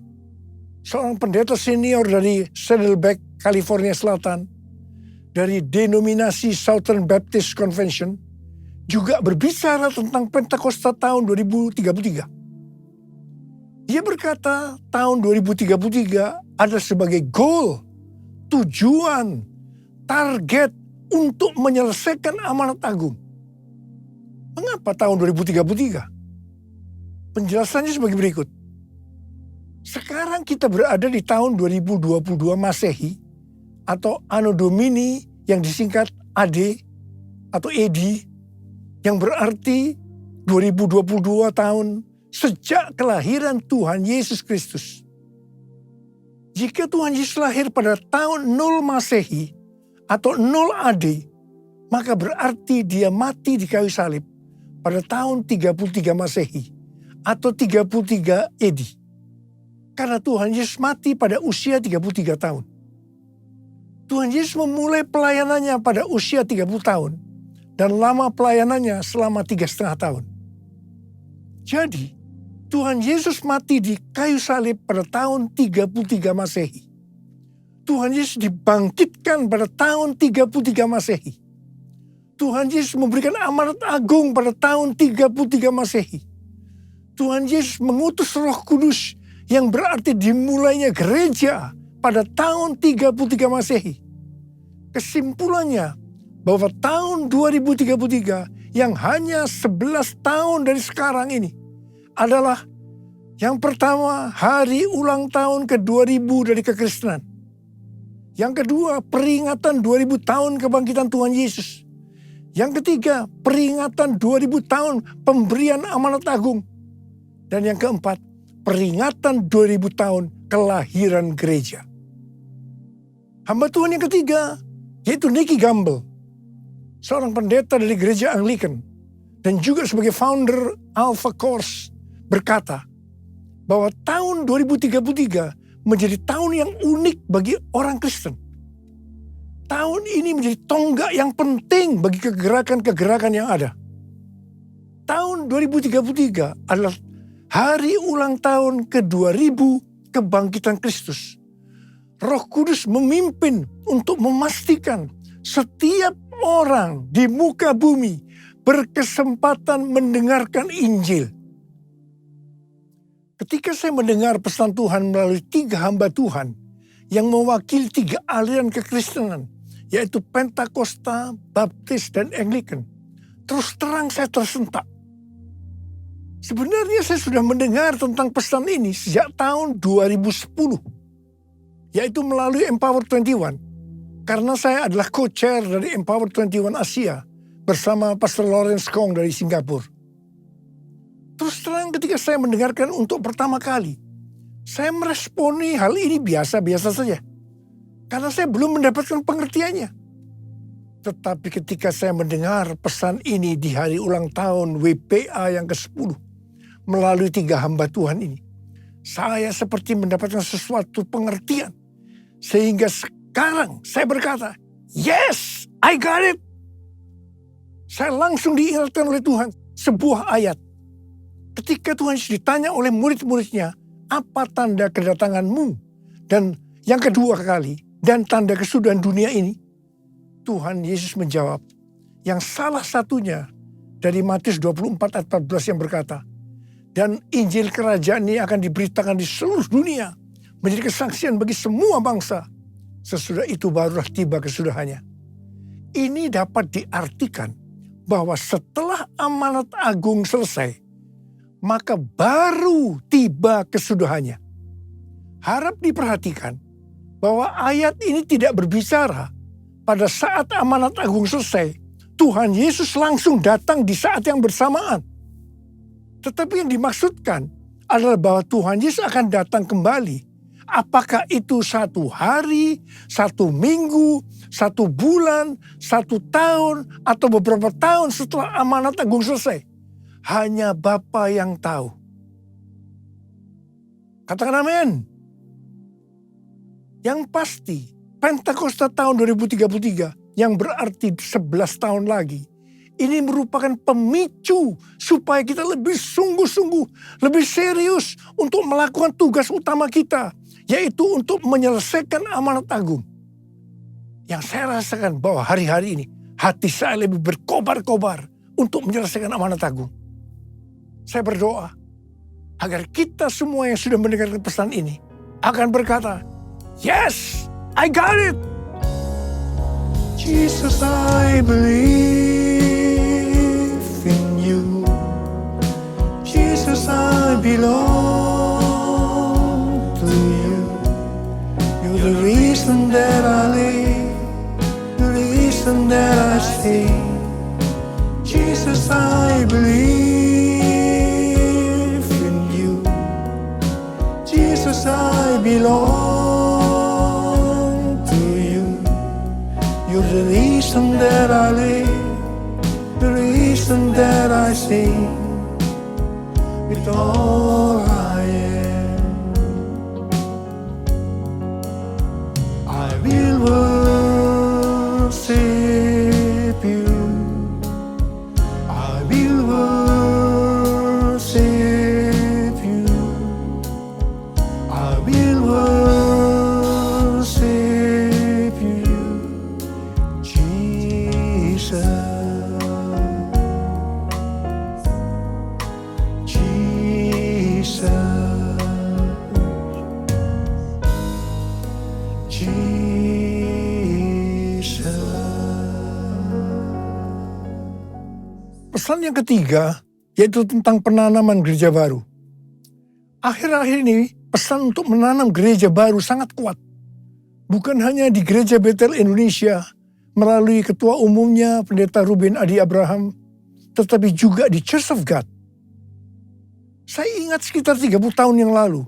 seorang pendeta senior dari Saddleback, California Selatan, dari denominasi Southern Baptist Convention, juga berbicara tentang Pentakosta tahun 2033. Dia berkata tahun 2033 ada sebagai goal, tujuan, target untuk menyelesaikan amanat agung. Mengapa tahun 2033? Penjelasannya sebagai berikut. Sekarang kita berada di tahun 2022 Masehi atau Anno Domini yang disingkat AD atau AD, yang berarti 2022 tahun sejak kelahiran Tuhan Yesus Kristus. Jika Tuhan Yesus lahir pada tahun 0 Masehi atau 0 AD, maka berarti dia mati di kayu salib pada tahun 33 Masehi atau 33 AD. Karena Tuhan Yesus mati pada usia 33 tahun. Tuhan Yesus memulai pelayanannya pada usia 30 tahun dan lama pelayanannya selama 3,5 tahun. Jadi, Tuhan Yesus mati di kayu salib pada tahun 33 Masehi. Tuhan Yesus dibangkitkan pada tahun 33 Masehi. Tuhan Yesus memberikan amanat agung pada tahun 33 Masehi. Tuhan Yesus mengutus Roh Kudus yang berarti dimulainya gereja pada tahun 33 Masehi. Kesimpulannya bahwa tahun 2033 yang hanya 11 tahun dari sekarang ini adalah yang pertama, hari ulang tahun ke-2000 dari kekristenan. Yang kedua, peringatan 2000 tahun kebangkitan Tuhan Yesus. Yang ketiga, peringatan 2000 tahun pemberian amanat agung. Dan yang keempat, peringatan 2000 tahun kelahiran gereja. Hamba Tuhan yang ketiga, yaitu Nicky Gamble, seorang pendeta dari gereja Anglican dan juga sebagai founder Alpha Course, berkata bahwa tahun 2033 menjadi tahun yang unik bagi orang Kristen. Tahun ini menjadi tonggak yang penting bagi kegerakan-kegerakan yang ada. Tahun 2033 adalah hari ulang tahun ke-2000 kebangkitan Kristus. Roh Kudus memimpin untuk memastikan setiap orang di muka bumi berkesempatan mendengarkan Injil. Ketika saya mendengar pesan Tuhan melalui 3 hamba Tuhan yang mewakili 3 aliran kekristenan, yaitu Pentakosta, Baptis, dan Anglican, terus terang saya tersentak. Sebenarnya saya sudah mendengar tentang pesan ini sejak tahun 2010, yaitu melalui Empower 21, karena saya adalah co-chair dari Empower 21 Asia bersama Pastor Lawrence Kong dari Singapura. Terus terang ketika saya mendengarkan untuk pertama kali, saya meresponi hal ini biasa-biasa saja. Karena saya belum mendapatkan pengertiannya. Tetapi ketika saya mendengar pesan ini di hari ulang tahun WPA yang ke-10, melalui 3 hamba Tuhan ini, saya seperti mendapatkan sesuatu pengertian. Sehingga sekarang saya berkata, yes, I got it. Saya langsung diingatkan oleh Tuhan sebuah ayat. Ketika Tuhan Yesus ditanya oleh murid-muridnya, apa tanda kedatanganmu? Dan yang kedua kali, dan tanda kesudahan dunia ini, Tuhan Yesus menjawab, yang salah satunya dari Matius 24 ayat 14 yang berkata, dan Injil kerajaan ini akan diberitakan di seluruh dunia, menjadi kesaksian bagi semua bangsa. Sesudah itu barulah tiba kesudahannya. Ini dapat diartikan bahwa setelah amanat agung selesai, maka baru tiba kesudahannya. Harap diperhatikan bahwa ayat ini tidak berbicara pada saat amanat agung selesai, Tuhan Yesus langsung datang di saat yang bersamaan. Tetapi yang dimaksudkan adalah bahwa Tuhan Yesus akan datang kembali. Apakah itu 1 hari, 1 minggu, 1 bulan, 1 tahun, atau beberapa tahun setelah amanat agung selesai? Hanya Bapa yang tahu. Katakan amin. Yang pasti, Pentakosta tahun 2033 yang berarti 11 tahun lagi, ini merupakan pemicu supaya kita lebih sungguh-sungguh, lebih serius untuk melakukan tugas utama kita, yaitu untuk menyelesaikan amanat agung. Yang saya rasakan bahwa hari-hari ini, hati saya lebih berkobar-kobar untuk menyelesaikan amanat agung. Saya berdoa agar kita semua yang sudah mendengarkan pesan ini akan berkata, yes, I got it. Jesus, I believe in you. Jesus, I belong reason that I say, Jesus, I believe in you. Jesus, I belong to you. You're the reason that I live, the reason that I sing, with all I am. I will worship you. I will worship you. I will worship you, Jesus. Jesus. Pesan yang ketiga, yaitu tentang penanaman gereja baru. Akhir-akhir ini, pesan untuk menanam gereja baru sangat kuat. Bukan hanya di Gereja Betel Indonesia, melalui ketua umumnya Pendeta Ruben Adi Abraham, tetapi juga di Church of God. Saya ingat sekitar 30 tahun yang lalu,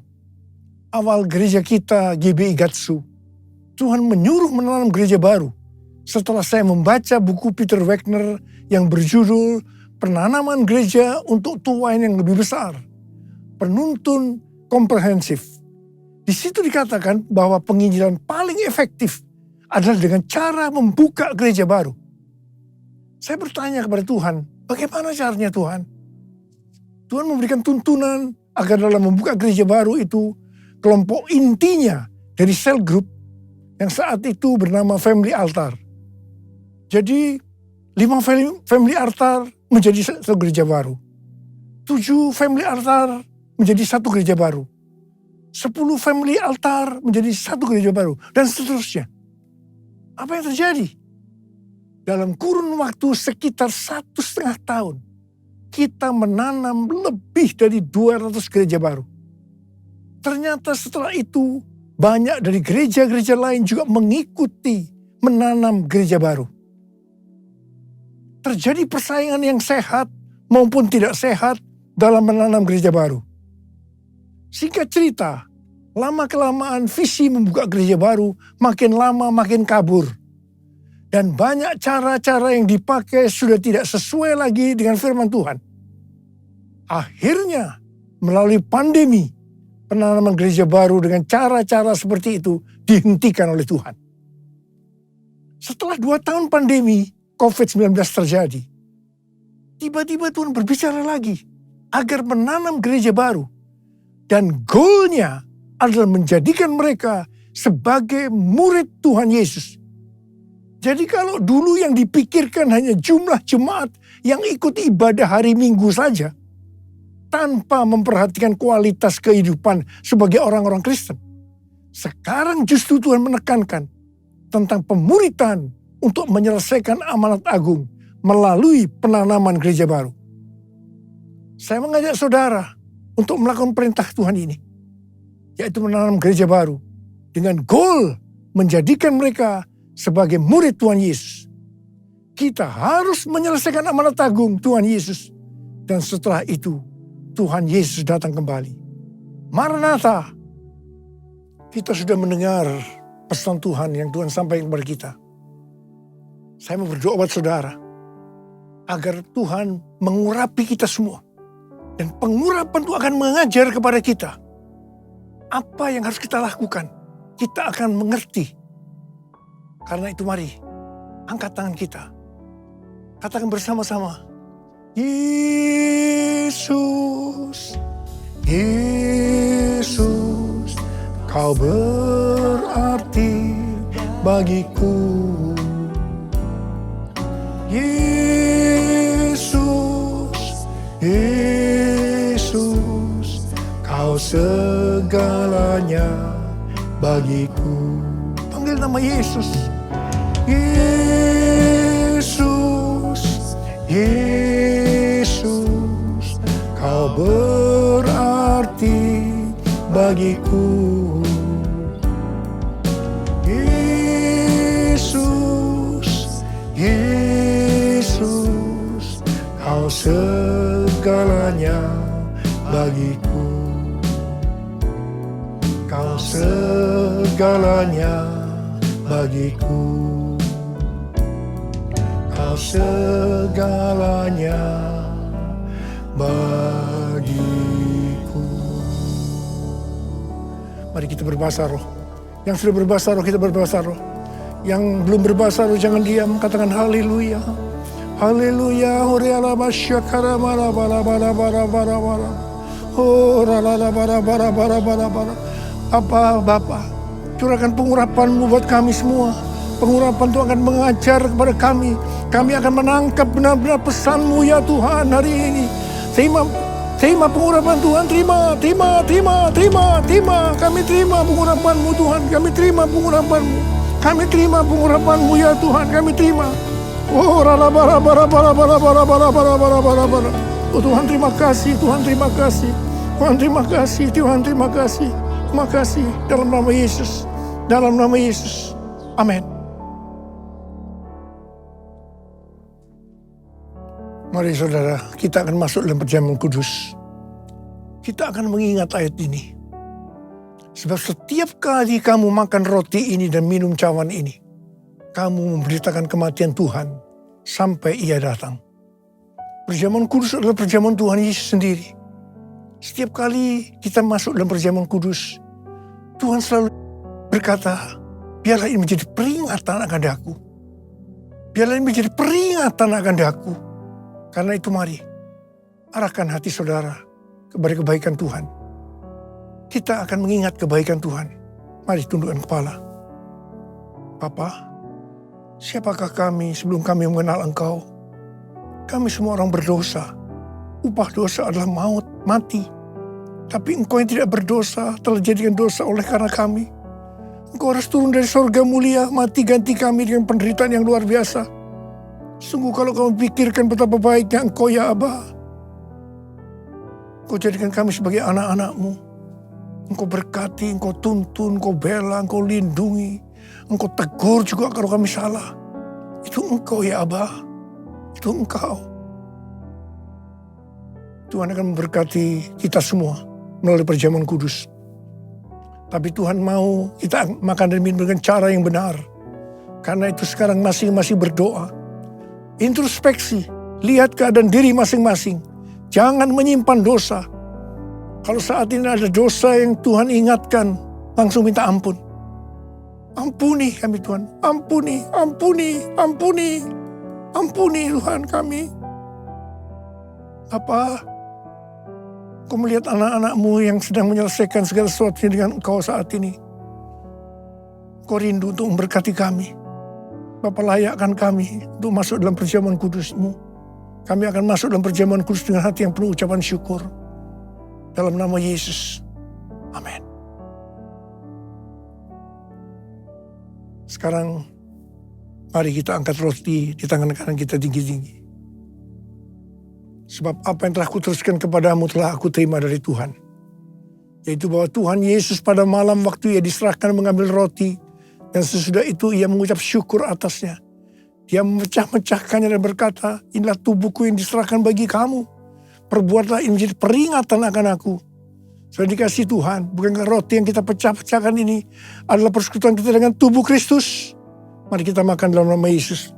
awal gereja kita GBI Gatsu, Tuhan menyuruh menanam gereja baru. Setelah saya membaca buku Peter Wagner yang berjudul Penanaman Gereja untuk Tuain yang Lebih Besar, penuntun komprehensif. Di situ dikatakan bahwa penginjilan paling efektif adalah dengan cara membuka gereja baru. Saya bertanya kepada Tuhan, bagaimana caranya Tuhan? Tuhan memberikan tuntunan agar dalam membuka gereja baru itu, kelompok intinya dari cell group yang saat itu bernama Family Altar. Jadi 5 Family Altar menjadi satu gereja baru. 7 Family Altar menjadi satu gereja baru. 10 Family Altar menjadi satu gereja baru. Dan seterusnya. Apa yang terjadi? Dalam kurun waktu sekitar 1,5 tahun, kita menanam lebih dari 200 gereja baru. Ternyata setelah itu, banyak dari gereja-gereja lain juga mengikuti menanam gereja baru. Terjadi persaingan yang sehat maupun tidak sehat dalam menanam gereja baru. Singkat cerita, lama-kelamaan visi membuka gereja baru makin lama makin kabur. Dan banyak cara-cara yang dipakai sudah tidak sesuai lagi dengan firman Tuhan. Akhirnya, melalui pandemi, penanaman gereja baru dengan cara-cara seperti itu dihentikan oleh Tuhan. Setelah 2 tahun pandemi, COVID-19 terjadi. Tiba-tiba Tuhan berbicara lagi agar menanam gereja baru. Dan goalnya adalah menjadikan mereka sebagai murid Tuhan Yesus. Jadi kalau dulu yang dipikirkan hanya jumlah jemaat yang ikut ibadah hari Minggu saja, tanpa memperhatikan kualitas kehidupan sebagai orang-orang Kristen. Sekarang justru Tuhan menekankan tentang pemuritan untuk menyelesaikan amanat agung melalui penanaman gereja baru. Saya mengajak saudara untuk melakukan perintah Tuhan ini, yaitu menanam gereja baru dengan goal menjadikan mereka sebagai murid Tuhan Yesus. Kita harus menyelesaikan amanat agung Tuhan Yesus, dan setelah itu Tuhan Yesus datang kembali. Maranatha. Kita sudah mendengar pesan Tuhan yang Tuhan sampaikan kepada kita. Saya mau berdoa buat saudara, agar Tuhan mengurapi kita semua. Dan pengurapan itu akan mengajar kepada kita apa yang harus kita lakukan. Kita akan mengerti. Karena itu mari, angkat tangan kita. Katakan bersama-sama, Yesus, Yesus, Kau berarti bagiku. Yesus, Yesus, Kau segalanya bagiku. Panggil nama Yesus. Yesus, Yesus, Kau berarti bagiku. Yesus, Yesus, Kau segalanya bagiku. Kau segalanya bagiku. Kau segalanya bagiku. Mari kita berbahasa roh. Yang sudah berbahasa roh, kita berbahasa roh. Yang belum berbahasa roh, jangan diam, katakan haleluya. Haleluya. Horiala masyakara bara bara bara bara bara bara. Oh rala bara bara bara bara bara. Bapa, curahkan pengurapan-Mu buat kami semua. Pengurapan Tuhan akan mengajar kepada kami. Kami akan menangkap benar-benar pesan-Mu ya Tuhan hari ini. Terima pengurapan Tuhan, terima. Kami terima pengurapan-Mu Tuhan, kami terima pengurapan-Mu. Kami terima pengurapan-Mu ya Tuhan, kami terima. Oh rala bara bara bara bara bara bara bara bara bara bara. Oh Tuhan terima kasih, Tuhan terima kasih. Tuhan terima kasih, Tuhan terima kasih. Terima kasih dalam nama Yesus. Dalam nama Yesus. Amin. Mari saudara, kita akan masuk dalam perjamuan kudus. Kita akan mengingat ayat ini. Sebab setiap kali kamu makan roti ini dan minum cawan ini, kamu memberitakan kematian Tuhan sampai Ia datang. Perjamuan kudus adalah perjamuan Tuhan Yesus sendiri. Setiap kali kita masuk dalam perjamuan kudus, Tuhan selalu berkata, biarlah ini menjadi peringatan akan daku. Biarlah ini menjadi peringatan akan daku. Karena itu mari, arahkan hati saudara kepada kebaikan Tuhan. Kita akan mengingat kebaikan Tuhan. Mari tundukkan kepala. Bapa, siapakah kami sebelum kami mengenal Engkau? Kami semua orang berdosa. Upah dosa adalah maut, mati. Tapi Engkau yang tidak berdosa telah jadikan dosa oleh karena kami. Engkau harus turun dari sorga mulia, mati ganti kami dengan penderitaan yang luar biasa. Sungguh kalau kamu pikirkan betapa baiknya Engkau ya Aba. Engkau jadikan kami sebagai anak-anak-Mu. Engkau berkati, Engkau tuntun, Engkau bela, Engkau lindungi. Engkau tegur juga kalau kami salah. Itu Engkau ya Aba. Itu Engkau. Tuhan akan memberkati kita semua melalui perjamuan kudus. Tapi Tuhan mau kita makan dan minum dengan cara yang benar. Karena itu sekarang masing-masing berdoa. Introspeksi, lihat keadaan diri masing-masing. Jangan menyimpan dosa. Kalau saat ini ada dosa yang Tuhan ingatkan, langsung minta ampun. Ampuni kami Tuhan, ampuni Tuhan kami. Apa? Kau melihat anak-anak-Mu yang sedang menyelesaikan segala sesuatu dengan Engkau saat ini. Kau rindu untuk memberkati kami. Bapa, layakkan kami untuk masuk dalam perjamuan kudus-Mu. Kami akan masuk dalam perjamuan kudus dengan hati yang penuh ucapan syukur. Dalam nama Yesus. Amin. Sekarang mari kita angkat roti di tangan kanan kita tinggi-tinggi. Sebab apa yang telah kuteruskan kepadamu telah aku terima dari Tuhan. Yaitu bahwa Tuhan Yesus pada malam waktu Ia diserahkan mengambil roti. Dan sesudah itu Ia mengucap syukur atasnya. Dia memecah-mecahkannya dan berkata, inilah tubuhku yang diserahkan bagi kamu. Perbuatlah ini menjadi peringatan akan aku. Sudah dikasih Tuhan, bukankah roti yang kita pecah-pecahkan ini adalah persekutuan kita dengan tubuh Kristus? Mari kita makan dalam nama Yesus.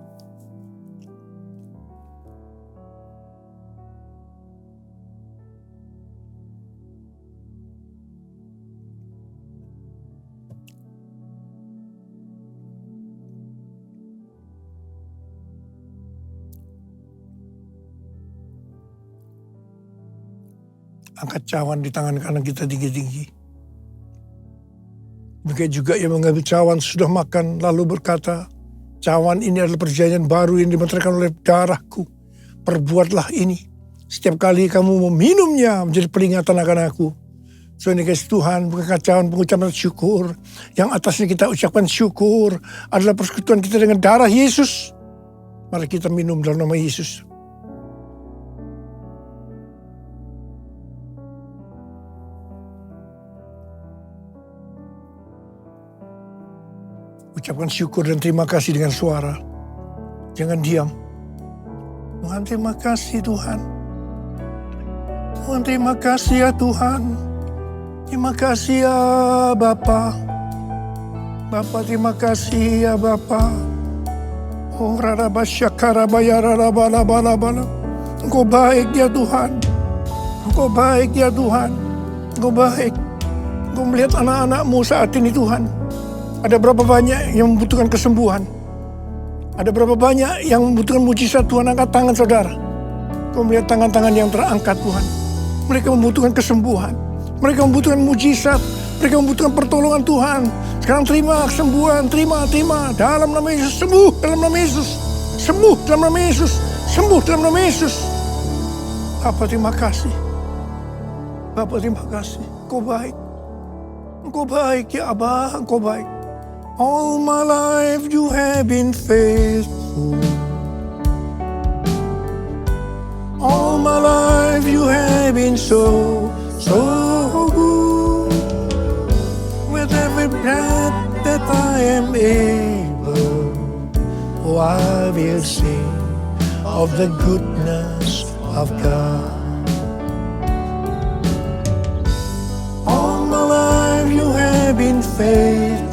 Angkat cawan di tangan kanan kita tinggi-tinggi. Demikian juga Ia mengambil cawan sudah makan lalu berkata, cawan ini adalah perjanjian baru yang dimeteraikan oleh darahku. Perbuatlah ini. Setiap kali kamu meminumnya menjadi peringatan akan aku. So ini guys, Tuhan bukan cawan pengucapan syukur. Yang atasnya kita ucapkan syukur adalah persekutuan kita dengan darah Yesus. Mari kita minum dalam nama Yesus. Ucapkan syukur dan terima kasih dengan suara. Jangan diam. Tuhan, terima kasih Tuhan. Tuhan, terima kasih ya Tuhan. Terima kasih ya Bapa. Bapa, terima kasih ya Bapa. Oh, Engkau baik ya Tuhan. Engkau baik ya Tuhan. Engkau baik. Engkau melihat anak-anak-Mu saat ini Tuhan. Ada berapa banyak yang membutuhkan kesembuhan. Ada berapa banyak yang membutuhkan mujizat Tuhan. Angkat tangan saudara. Engkau melihat tangan-tangan yang terangkat Tuhan. Mereka membutuhkan kesembuhan. Mereka membutuhkan mujizat. Mereka membutuhkan pertolongan Tuhan. Sekarang terima kesembuhan, terima. Dalam nama Yesus, sembuh dalam nama Yesus. Sembuh dalam nama Yesus. Sembuh dalam nama Yesus. Bapa, terima kasih. Bapa, terima kasih. Engkau baik. Engkau baik ya Abah, Engkau baik. All my life you have been faithful. All my life you have been so good. With every breath that I am able, oh, I will sing of the goodness of God. All my life you have been faithful.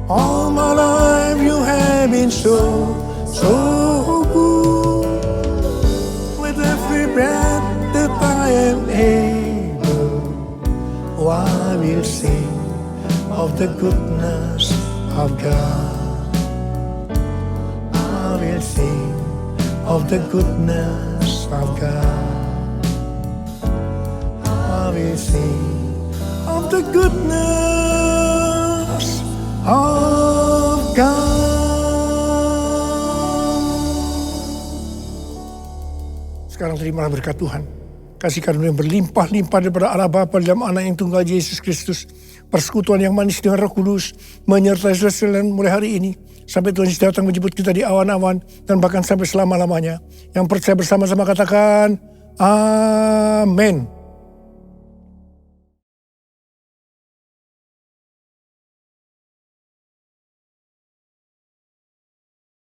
All my life you have been so good. With every breath that I am able, oh, I will sing of the goodness of God. I will sing of the goodness of God. I will sing of the goodness of God. Sekarang terimalah berkat Tuhan. Kasih karunia yang berlimpah-limpah daripada Allah Bapa dalam Anak yang tunggal Yesus Kristus. Persekutuan yang manis dengan Roh Kudus menyertai saudara sekalian mulai hari ini. Sampai Tuhan Yesus datang menjemput kita di awan-awan dan bahkan sampai selama-lamanya. Yang percaya bersama-sama katakan, Amin.